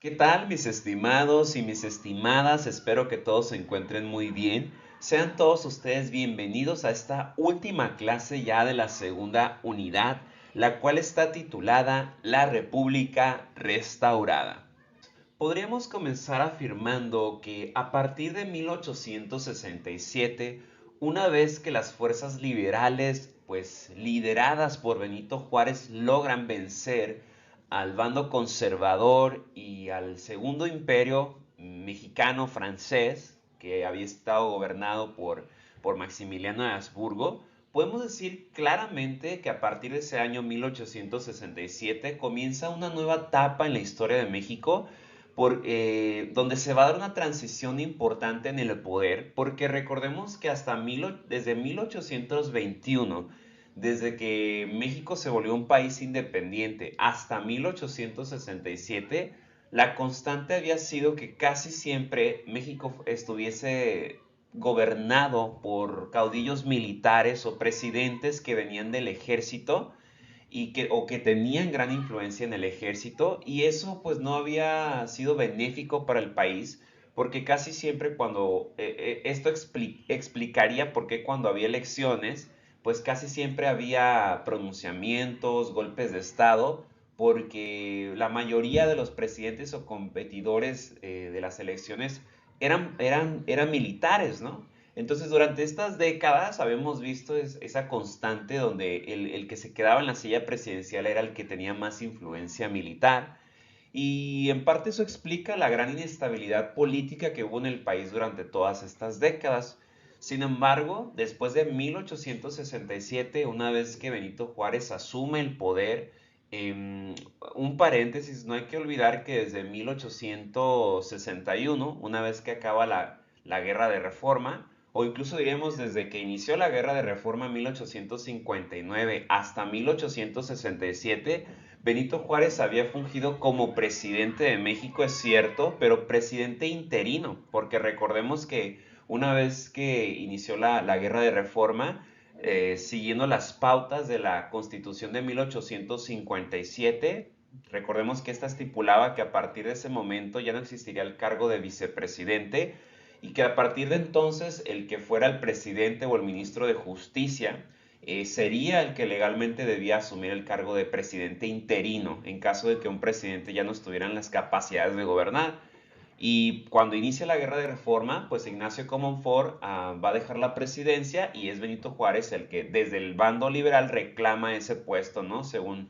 ¿Qué tal, mis estimados y mis estimadas? Espero que todos se encuentren muy bien. Sean todos ustedes bienvenidos a esta última clase ya de la segunda unidad, la cual está titulada La República Restaurada. Podríamos comenzar afirmando que a partir de 1867, una vez que las fuerzas liberales, pues lideradas por Benito Juárez, logran vencer al bando conservador y al Segundo Imperio mexicano francés, que había estado gobernado por Maximiliano de Habsburgo, podemos decir claramente que a partir de ese año 1867 comienza una nueva etapa en la historia de México donde se va a dar una transición importante en el poder, porque recordemos que desde 1821, desde que México se volvió un país independiente, hasta 1867, la constante había sido que casi siempre México estuviese gobernado por caudillos militares o presidentes que venían del ejército o que tenían gran influencia en el ejército, y eso pues no había sido benéfico para el país, porque casi siempre esto explicaría por qué cuando había elecciones pues casi siempre había pronunciamientos, golpes de estado, porque la mayoría de los presidentes o competidores de las elecciones eran militares, ¿no? Entonces, durante estas décadas habíamos visto esa constante donde el que se quedaba en la silla presidencial era el que tenía más influencia militar. Y en parte eso explica la gran inestabilidad política que hubo en el país durante todas estas décadas. Sin embargo, después de 1867, una vez que Benito Juárez asume el poder, un paréntesis, no hay que olvidar que desde 1861, una vez que acaba la Guerra de Reforma, o incluso diríamos desde que inició la Guerra de Reforma en 1859 hasta 1867, Benito Juárez había fungido como presidente de México, es cierto, pero presidente interino, porque recordemos que una vez que inició la Guerra de Reforma, siguiendo las pautas de la Constitución de 1857, recordemos que esta estipulaba que a partir de ese momento ya no existiría el cargo de vicepresidente y que a partir de entonces el que fuera el presidente o el ministro de Justicia sería el que legalmente debía asumir el cargo de presidente interino en caso de que un presidente ya no estuviera en las capacidades de gobernar. Y cuando inicia la guerra de reforma, pues Ignacio Comonfort va a dejar la presidencia y es Benito Juárez el que desde el bando liberal reclama ese puesto, ¿no? Según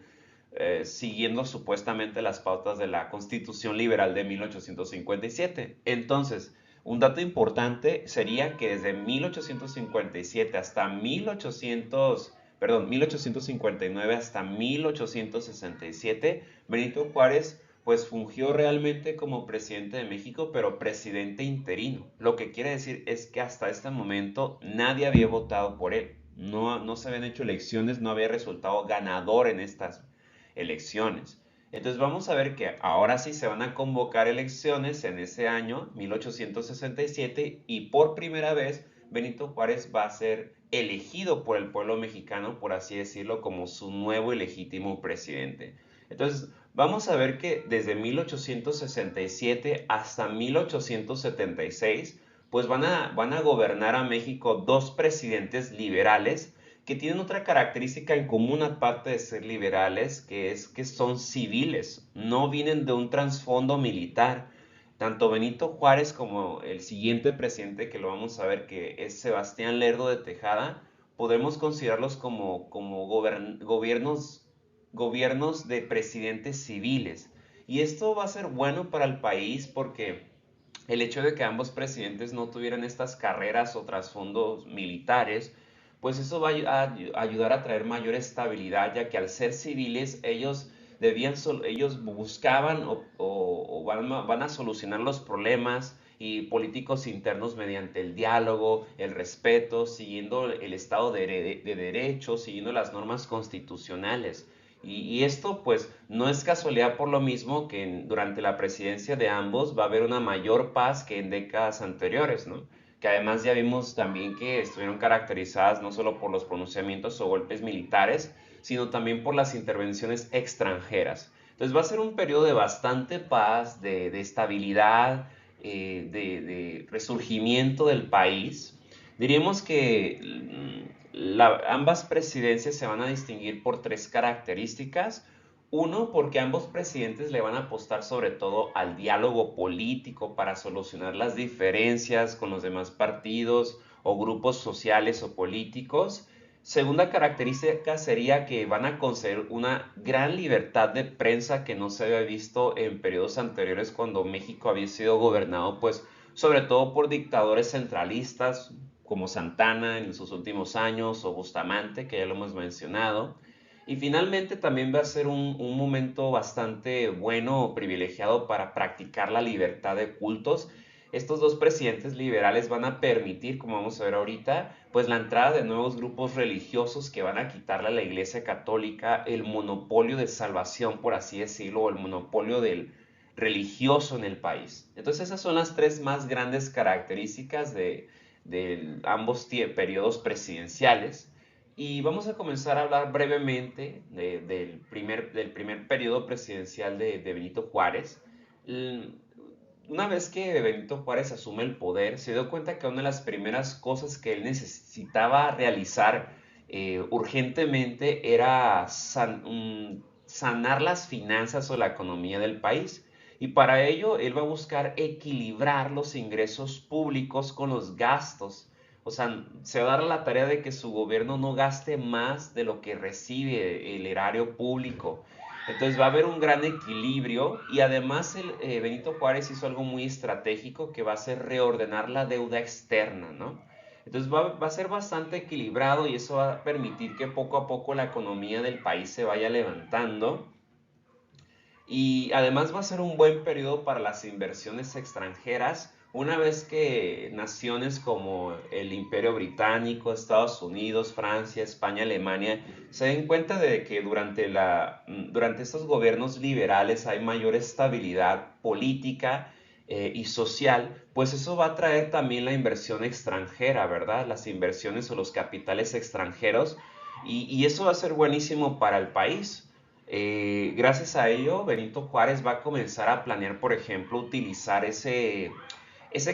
siguiendo supuestamente las pautas de la Constitución Liberal de 1857. Entonces, un dato importante sería que desde 1857 hasta 1859 hasta 1867, Benito Juárez pues fungió realmente como presidente de México, pero presidente interino. Lo que quiere decir es que hasta este momento nadie había votado por él. No se habían hecho elecciones, no había resultado ganador en estas elecciones. Entonces vamos a ver que ahora sí se van a convocar elecciones en ese año, 1867, y por primera vez Benito Juárez va a ser elegido por el pueblo mexicano, por así decirlo, como su nuevo y legítimo presidente. Entonces vamos a ver que desde 1867 hasta 1876, pues van a gobernar a México dos presidentes liberales que tienen otra característica en común aparte de ser liberales, que es que son civiles, no vienen de un trasfondo militar. Tanto Benito Juárez como el siguiente presidente que lo vamos a ver, que es Sebastián Lerdo de Tejada, podemos considerarlos como gobiernos de presidentes civiles. Y esto va a ser bueno para el país porque el hecho de que ambos presidentes no tuvieran estas carreras o trasfondos militares, pues eso va a ayudar a traer mayor estabilidad, ya que al ser civiles ellos buscaban o van a solucionar los problemas y políticos internos mediante el diálogo, el respeto, siguiendo el Estado de Derecho, siguiendo las normas constitucionales. Y esto pues no es casualidad por lo mismo que durante la presidencia de ambos va a haber una mayor paz que en décadas anteriores, ¿no? Que además ya vimos también que estuvieron caracterizadas no solo por los pronunciamientos o golpes militares, sino también por las intervenciones extranjeras. Entonces va a ser un periodo de bastante paz, de estabilidad, de resurgimiento del país. Diríamos que ambas presidencias se van a distinguir por tres características. Uno, porque ambos presidentes le van a apostar sobre todo al diálogo político para solucionar las diferencias con los demás partidos o grupos sociales o políticos. Segunda característica sería que van a conceder una gran libertad de prensa que no se había visto en periodos anteriores cuando México había sido gobernado, pues, sobre todo por dictadores centralistas como Santana en sus últimos años o Bustamante, que ya lo hemos mencionado. Y finalmente también va a ser un momento bastante bueno o privilegiado para practicar la libertad de cultos. Estos dos presidentes liberales van a permitir, como vamos a ver ahorita, pues la entrada de nuevos grupos religiosos que van a quitarle a la Iglesia Católica el monopolio de salvación, por así decirlo, o el monopolio del religioso en el país. Entonces esas son las tres más grandes características de ambos periodos presidenciales. Y vamos a comenzar a hablar brevemente del primer periodo presidencial de Benito Juárez. Una vez que Benito Juárez asume el poder, se dio cuenta que una de las primeras cosas que él necesitaba realizar urgentemente era sanar las finanzas o la economía del país. Y para ello él va a buscar equilibrar los ingresos públicos con los gastos. O sea, se va a dar la tarea de que su gobierno no gaste más de lo que recibe el erario público. Entonces va a haber un gran equilibrio y además Benito Juárez hizo algo muy estratégico que va a ser reordenar la deuda externa, ¿no? Entonces va a ser bastante equilibrado y eso va a permitir que poco a poco la economía del país se vaya levantando. Y además va a ser un buen periodo para las inversiones extranjeras, una vez que naciones como el Imperio Británico, Estados Unidos, Francia, España, Alemania, se den cuenta de que durante estos gobiernos liberales hay mayor estabilidad política y social, pues eso va a traer también la inversión extranjera, ¿verdad? Las inversiones o los capitales extranjeros, y eso va a ser buenísimo para el país. Gracias a ello, Benito Juárez va a comenzar a planear, por ejemplo, utilizar ese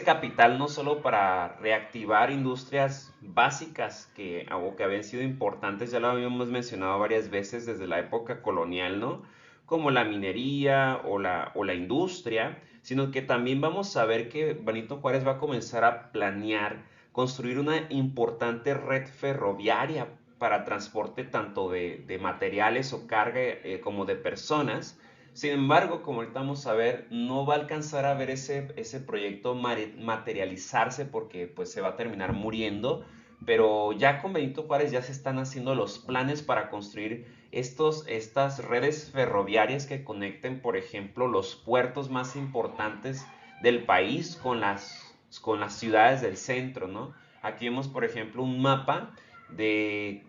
capital no solo para reactivar industrias básicas o que habían sido importantes, ya lo habíamos mencionado varias veces desde la época colonial, ¿no? Como la minería o la industria, sino que también vamos a ver que Benito Juárez va a comenzar a planear construir una importante red ferroviaria para transporte tanto de materiales o carga como de personas. Sin embargo, como ahorita vamos a ver, no va a alcanzar a ver ese proyecto materializarse porque pues se va a terminar muriendo, pero ya con Benito Juárez ya se están haciendo los planes para construir estas redes ferroviarias que conecten, por ejemplo, los puertos más importantes del país con las ciudades del centro, ¿no? Aquí vemos, por ejemplo, un mapa de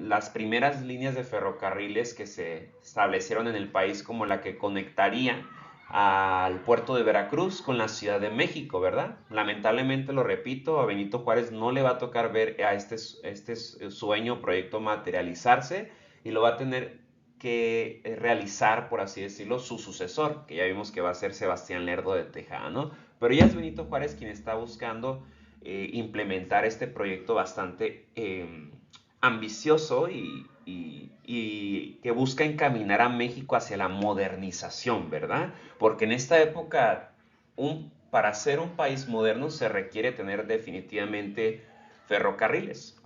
las primeras líneas de ferrocarriles que se establecieron en el país, como la que conectaría al puerto de Veracruz con la Ciudad de México, ¿verdad? Lamentablemente, lo repito, a Benito Juárez no le va a tocar ver a este sueño, proyecto materializarse, y lo va a tener que realizar, por así decirlo, su sucesor, que ya vimos que va a ser Sebastián Lerdo de Tejada, ¿no? Pero ya es Benito Juárez quien está buscando implementar este proyecto bastante ambicioso y que busca encaminar a México hacia la modernización, ¿verdad? Porque en esta época, para ser un país moderno se requiere tener definitivamente ferrocarriles.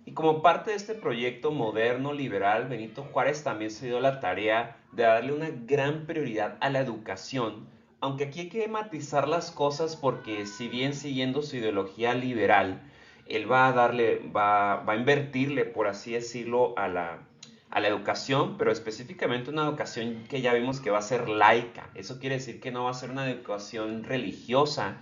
Y como parte de este proyecto moderno liberal, Benito Juárez también se dio la tarea de darle una gran prioridad a la educación, aunque aquí hay que matizar las cosas porque si bien siguiendo su ideología liberal, él va a invertirle, por así decirlo, a la educación, pero específicamente una educación que ya vimos que va a ser laica. Eso quiere decir que no va a ser una educación religiosa,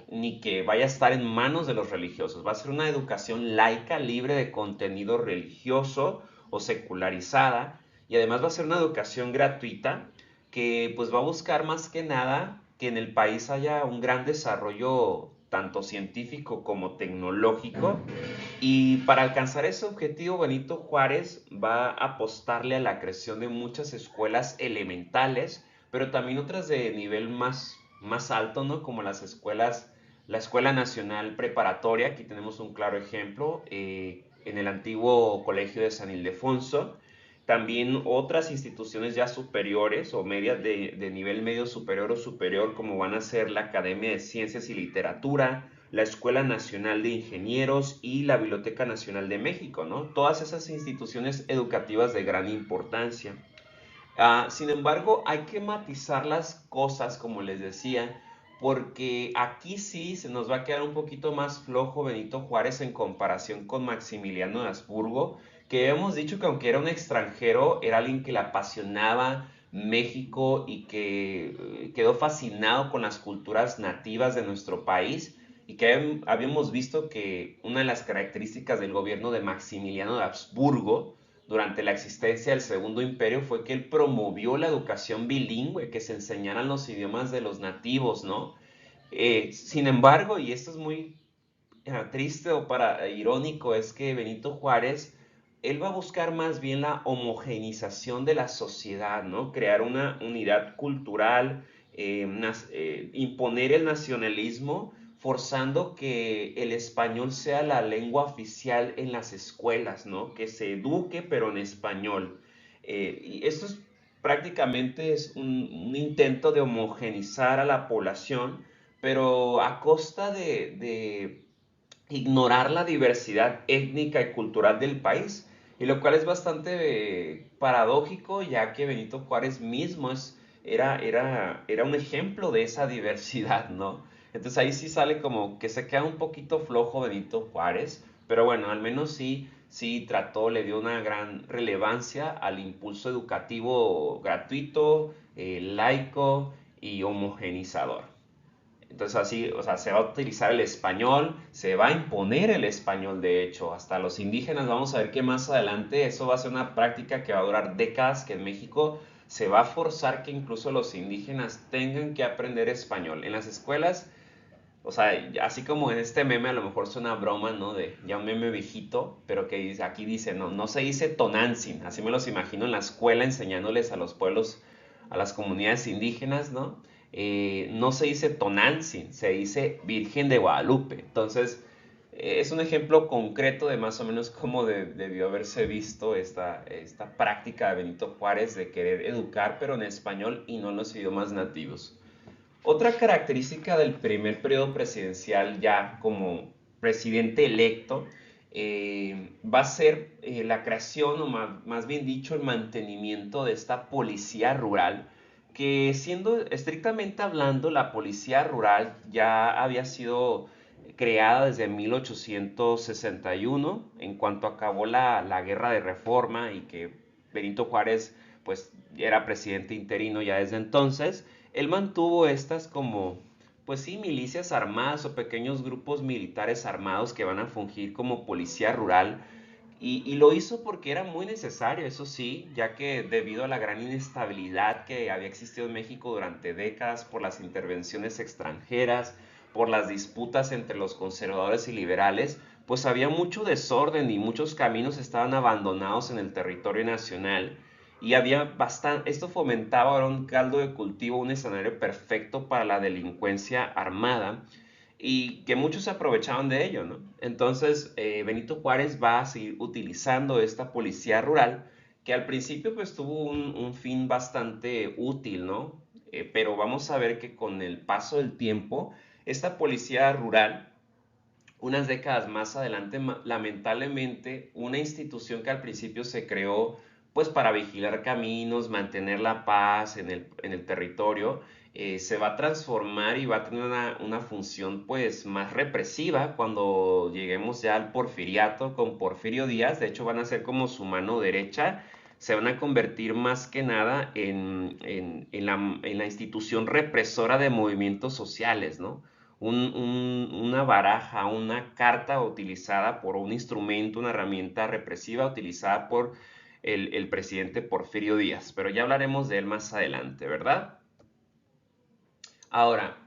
ni que vaya a estar en manos de los religiosos. Va a ser una educación laica, libre de contenido religioso o secularizada, y además va a ser una educación gratuita que pues va a buscar más que nada que en el país haya un gran desarrollo tanto científico como tecnológico. Y para alcanzar ese objetivo, Benito Juárez va a apostarle a la creación de muchas escuelas elementales, pero también otras de nivel más alto, ¿no? Como la Escuela Nacional Preparatoria, aquí tenemos un claro ejemplo, en el antiguo Colegio de San Ildefonso. También otras instituciones ya superiores o medias de nivel medio superior o superior, como van a ser la Academia de Ciencias y Literatura, la Escuela Nacional de Ingenieros y la Biblioteca Nacional de México, ¿no? Todas esas instituciones educativas de gran importancia. Sin embargo, hay que matizar las cosas, como les decía, porque aquí sí se nos va a quedar un poquito más flojo Benito Juárez en comparación con Maximiliano de Habsburgo, que hemos dicho que aunque era un extranjero, era alguien que le apasionaba México y que quedó fascinado con las culturas nativas de nuestro país y que habíamos visto que una de las características del gobierno de Maximiliano de Habsburgo durante la existencia del Segundo Imperio fue que él promovió la educación bilingüe, que se enseñaran los idiomas de los nativos, ¿no? Sin embargo, y esto es muy triste o irónico, es que Benito Juárez, él va a buscar más bien la homogenización de la sociedad, ¿no? Crear una unidad cultural, imponer el nacionalismo, forzando que el español sea la lengua oficial en las escuelas, ¿no? Que se eduque, pero en español. Y esto es prácticamente es un intento de homogenizar a la población, pero a costa de ignorar la diversidad étnica y cultural del país, y lo cual es bastante paradójico, ya que Benito Juárez mismo era un ejemplo de esa diversidad, ¿no? Entonces ahí sí sale como que se queda un poquito flojo Benito Juárez, pero bueno, al menos sí trató, le dio una gran relevancia al impulso educativo gratuito, laico y homogenizador. Entonces así, o sea, se va a utilizar el español, se va a imponer el español, de hecho, hasta los indígenas. Vamos a ver que más adelante eso va a ser una práctica que va a durar décadas, que en México se va a forzar que incluso los indígenas tengan que aprender español. En las escuelas, o sea, así como en este meme a lo mejor suena broma, ¿no? De ya un meme viejito, pero que aquí dice, no, no se dice Tonantzin, así me los imagino en la escuela enseñándoles a los pueblos, a las comunidades indígenas, ¿no? No se dice Tonantzin, se dice Virgen de Guadalupe. Entonces, es un ejemplo concreto de más o menos cómo debió haberse visto esta práctica de Benito Juárez de querer educar, pero en español y no en los idiomas nativos. Otra característica del primer periodo presidencial ya como presidente electo va a ser la creación, o más bien dicho, el mantenimiento de esta policía rural, que siendo estrictamente hablando, la policía rural ya había sido creada desde 1861, en cuanto acabó la guerra de reforma y que Benito Juárez pues era presidente interino ya desde entonces. Él mantuvo estas como, pues sí, milicias armadas o pequeños grupos militares armados que van a fungir como policía rural. Y lo hizo porque era muy necesario, eso sí, ya que debido a la gran inestabilidad que había existido en México durante décadas por las intervenciones extranjeras, por las disputas entre los conservadores y liberales, pues había mucho desorden y muchos caminos estaban abandonados en el territorio nacional y había bastante, esto fomentaba ahora un caldo de cultivo, un escenario perfecto para la delincuencia armada y que muchos se aprovechaban de ello, ¿no? Entonces, Benito Juárez va a seguir utilizando esta policía rural, que al principio pues tuvo un fin bastante útil, ¿no? Pero vamos a ver que con el paso del tiempo, esta policía rural unas décadas más adelante, lamentablemente, una institución que al principio se creó pues para vigilar caminos, mantener la paz en el territorio, se va a transformar y va a tener una función pues más represiva cuando lleguemos ya al porfiriato con Porfirio Díaz. De hecho van a ser como su mano derecha, se van a convertir más que nada en la institución represora de movimientos sociales, ¿no? Una baraja, una carta utilizada por un instrumento, una herramienta represiva utilizada por el presidente Porfirio Díaz. Pero ya hablaremos de él más adelante, ¿verdad? Ahora,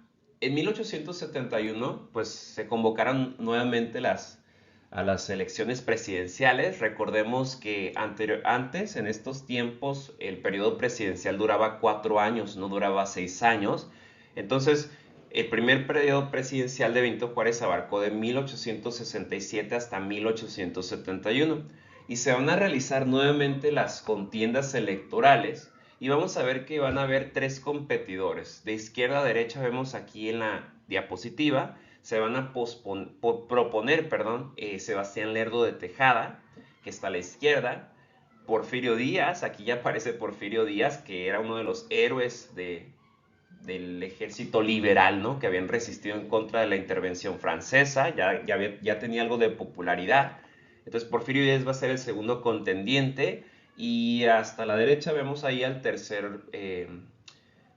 En 1871, pues se convocaron nuevamente a las elecciones presidenciales. Recordemos que antes, en estos tiempos, el periodo presidencial duraba 4 años, no duraba 6 años. Entonces, el primer periodo presidencial de Benito Juárez abarcó de 1867 hasta 1871 y se van a realizar nuevamente las contiendas electorales y vamos a ver que van a haber tres competidores. De izquierda a derecha vemos aquí en la diapositiva, se van a proponer, Sebastián Lerdo de Tejada, que está a la izquierda, Porfirio Díaz, aquí ya aparece Porfirio Díaz, que era uno de los héroes del ejército liberal, ¿no? Que habían resistido en contra de la intervención francesa, ya tenía algo de popularidad. Entonces Porfirio Díaz va a ser el segundo contendiente y hasta la derecha vemos ahí al tercer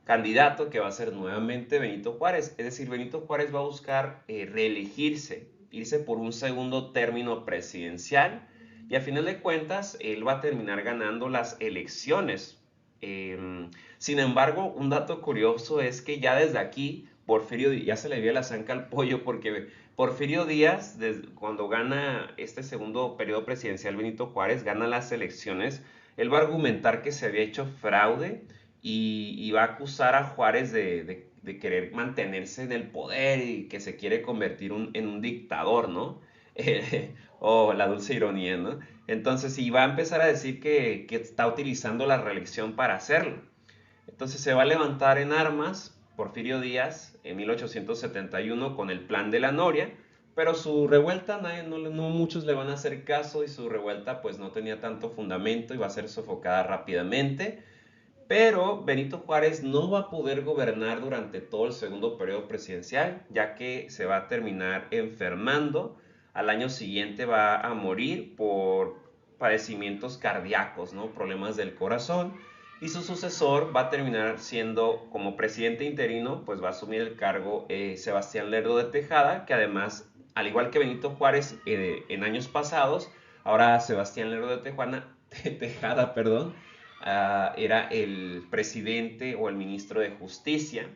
candidato que va a ser nuevamente Benito Juárez. Es decir, Benito Juárez va a buscar reelegirse, irse por un segundo término presidencial y a final de cuentas él va a terminar ganando las elecciones. Sin embargo, un dato curioso es que ya desde aquí Porfirio ya se le vio la zanca al pollo porque Porfirio Díaz, cuando gana este segundo periodo presidencial, Benito Juárez gana las elecciones, él va a argumentar que se había hecho fraude y va a acusar a Juárez de querer mantenerse en el poder y que se quiere convertir en un dictador, ¿no? O la dulce ironía, ¿no? Entonces, y va a empezar a decir que está utilizando la reelección para hacerlo. Entonces se va a levantar en armas Porfirio Díaz en 1871 con el Plan de la Noria, pero su revuelta no muchos le van a hacer caso y su revuelta pues no tenía tanto fundamento y va a ser sofocada rápidamente. Pero Benito Juárez no va a poder gobernar durante todo el segundo periodo presidencial, ya que se va a terminar enfermando. Al año siguiente va a morir por padecimientos cardíacos, ¿no? Problemas del corazón. Y su sucesor va a terminar siendo, como presidente interino, pues va a asumir el cargo Sebastián Lerdo de Tejada, que además, al igual que Benito Juárez en años pasados, ahora Sebastián Lerdo de Tejada, era el presidente o el ministro de Justicia.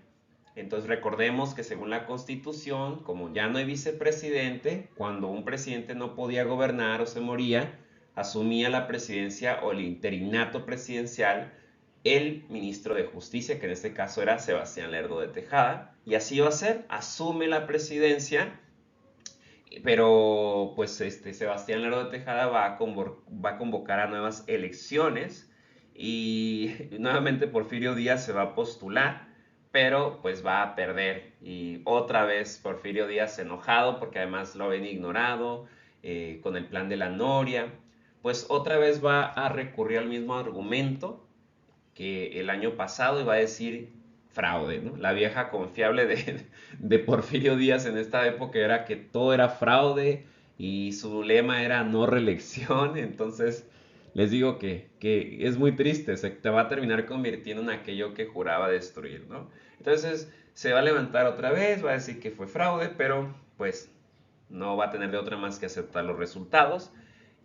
Entonces recordemos que según la Constitución, como ya no hay vicepresidente, cuando un presidente no podía gobernar o se moría, asumía la presidencia o el interinato presidencial el ministro de Justicia, que en este caso era Sebastián Lerdo de Tejada, y así va a ser, asume la presidencia, pero pues Sebastián Lerdo de Tejada va a convocar a nuevas elecciones y nuevamente Porfirio Díaz se va a postular, pero pues va a perder. Y otra vez Porfirio Díaz enojado porque además lo habían ignorado con el Plan de la Noria, pues otra vez va a recurrir al mismo argumento que el año pasado y va a decir fraude, ¿no? La vieja confiable de Porfirio Díaz en esta época era que todo era fraude y su lema era no reelección, entonces les digo que es muy triste, se te va a terminar convirtiendo en aquello que juraba destruir, ¿no? Entonces se va a levantar otra vez, va a decir que fue fraude, pero pues no va a tener de otra más que aceptar los resultados.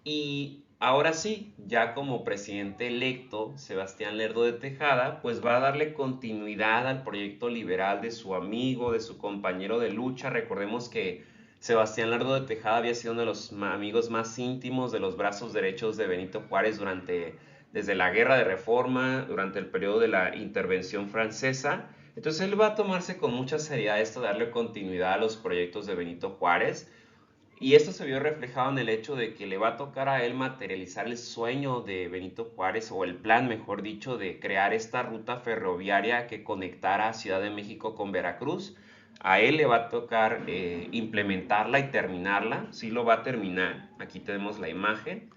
Y ahora sí, ya como presidente electo, Sebastián Lerdo de Tejada, pues va a darle continuidad al proyecto liberal de su amigo, de su compañero de lucha. Recordemos que Sebastián Lerdo de Tejada había sido uno de los amigos más íntimos de los brazos derechos de Benito Juárez desde la Guerra de Reforma, durante el periodo de la intervención francesa. Entonces él va a tomarse con mucha seriedad esto, darle continuidad a los proyectos de Benito Juárez. Y esto se vio reflejado en el hecho de que le va a tocar a él materializar el sueño de Benito Juárez, o el plan, mejor dicho, de crear esta ruta ferroviaria que conectara Ciudad de México con Veracruz. A él le va a tocar implementarla y terminarla. Sí lo va a terminar. Aquí tenemos la imagen.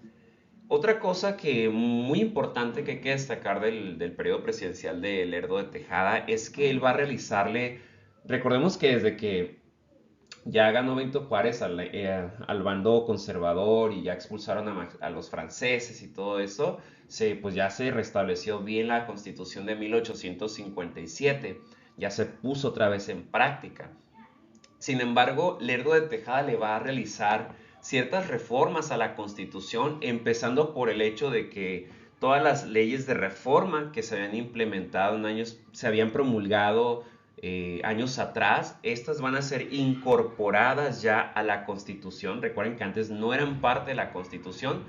Otra cosa que muy importante que hay que destacar del periodo presidencial de Lerdo de Tejada es que él va a realizarle, recordemos que desde que ya ganó Benito Juárez al bando conservador y ya expulsaron a los franceses y todo eso, pues ya se restableció bien la Constitución de 1857, ya se puso otra vez en práctica. Sin embargo, Lerdo de Tejada le va a realizar ciertas reformas a la Constitución, empezando por el hecho de que todas las leyes de reforma que se habían implementado en años, se habían promulgado años atrás, estas van a ser incorporadas ya a la Constitución. Recuerden que antes no eran parte de la Constitución,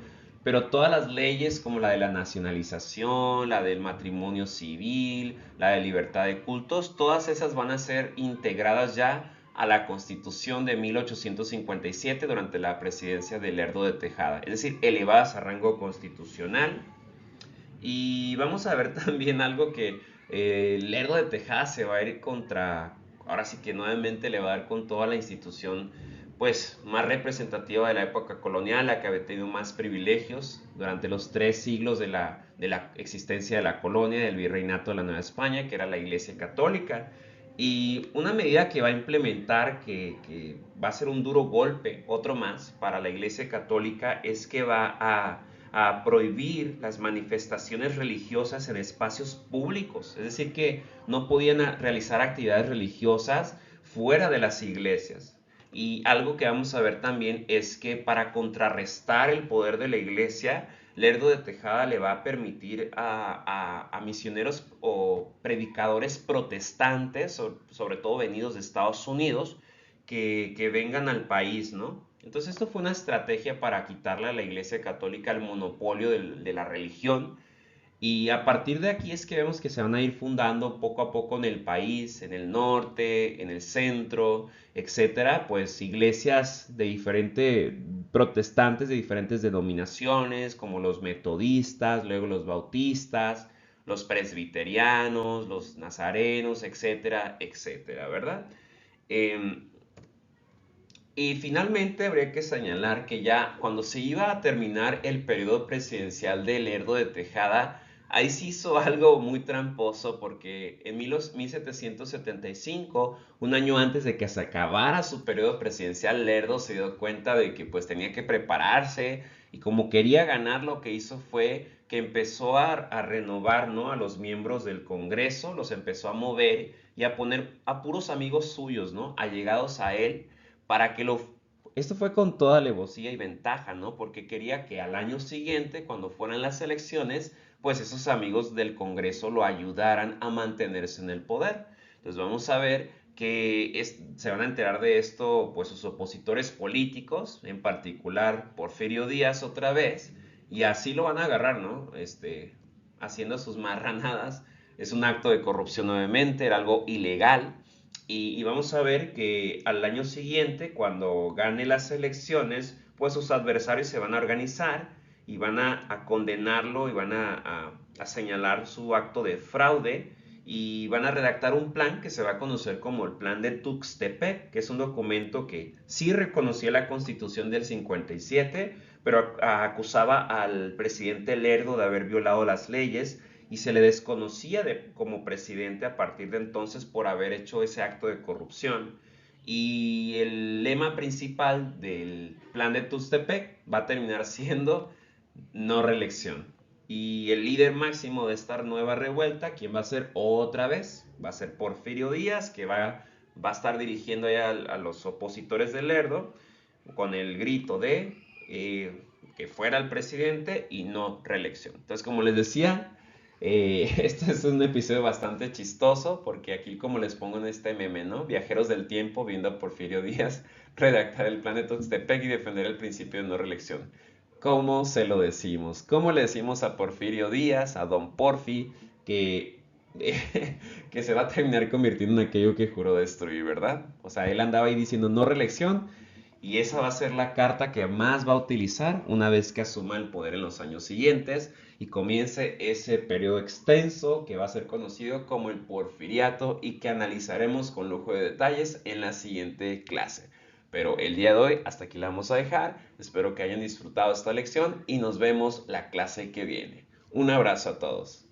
pero todas las leyes como la de la nacionalización, la del matrimonio civil, la de libertad de cultos, todas esas van a ser integradas ya a la Constitución de 1857 durante la presidencia de Lerdo de Tejada, es decir, elevadas a rango constitucional. Y vamos a ver también algo que Lerdo de Tejada se va a ir contra, ahora sí que nuevamente le va a dar con toda la institución pues más representativa de la época colonial, la que había tenido más privilegios durante los 3 siglos de la existencia de la colonia, del virreinato de la Nueva España, que era la Iglesia Católica. Y una medida que va a implementar, que va a ser un duro golpe, otro más, para la Iglesia Católica, es que va a prohibir las manifestaciones religiosas en espacios públicos. Es decir, que no podían realizar actividades religiosas fuera de las iglesias. Y algo que vamos a ver también es que para contrarrestar el poder de la iglesia, Lerdo de Tejada le va a permitir a misioneros o predicadores protestantes, sobre todo venidos de Estados Unidos, que vengan al país, ¿no? Entonces esto fue una estrategia para quitarle a la Iglesia Católica el monopolio de la religión. Y a partir de aquí es que vemos que se van a ir fundando poco a poco en el país, en el norte, en el centro, etcétera, pues iglesias de diferentes protestantes de diferentes denominaciones, como los metodistas, luego los bautistas, los presbiterianos, los nazarenos, etcétera, etcétera, ¿verdad? Em, y finalmente habría que señalar que ya cuando se iba a terminar el periodo presidencial de Lerdo de Tejada, ahí se hizo algo muy tramposo porque en 1775, un año antes de que se acabara su periodo presidencial, Lerdo se dio cuenta de que pues tenía que prepararse y como quería ganar, lo que hizo fue que empezó a renovar, ¿no?, a los miembros del Congreso, los empezó a mover y a poner a puros amigos suyos, ¿no?, allegados a él para que lo... Esto fue con toda alevosía y ventaja, ¿no? Porque quería que al año siguiente, cuando fueran las elecciones, pues esos amigos del Congreso lo ayudaran a mantenerse en el poder. Entonces vamos a ver que se van a enterar de esto, pues sus opositores políticos, en particular Porfirio Díaz otra vez, y así lo van a agarrar, ¿no? Haciendo sus marranadas. Es un acto de corrupción nuevamente, era algo ilegal, y vamos a ver que al año siguiente, cuando gane las elecciones, pues sus adversarios se van a organizar y van a condenarlo y van a señalar su acto de fraude y van a redactar un plan que se va a conocer como el Plan de Tuxtepec, que es un documento que sí reconocía la Constitución del 57, pero acusaba al presidente Lerdo de haber violado las leyes y se le desconocía como presidente a partir de entonces por haber hecho ese acto de corrupción. Y el lema principal del plan de Tuxtepec va a terminar siendo no reelección. Y el líder máximo de esta nueva revuelta, ¿quién va a ser otra vez? Va a ser Porfirio Díaz, que va a estar dirigiendo ya a los opositores de Lerdo con el grito de que fuera el presidente y no reelección. Entonces, como les decía, este es un episodio bastante chistoso porque aquí, como les pongo en este meme, ¿no? Viajeros del tiempo viendo a Porfirio Díaz redactar el plan de Tuxtepec y defender el principio de no reelección. ¿Cómo se lo decimos? ¿Cómo le decimos a Porfirio Díaz, a Don Porfi, que, que se va a terminar convirtiendo en aquello que juró destruir, ¿verdad? O sea, él andaba ahí diciendo no reelección y esa va a ser la carta que más va a utilizar una vez que asuma el poder en los años siguientes y comience ese periodo extenso que va a ser conocido como el Porfiriato y que analizaremos con lujo de detalles en la siguiente clase. Pero el día de hoy hasta aquí la vamos a dejar. Espero que hayan disfrutado esta lección y nos vemos la clase que viene. Un abrazo a todos.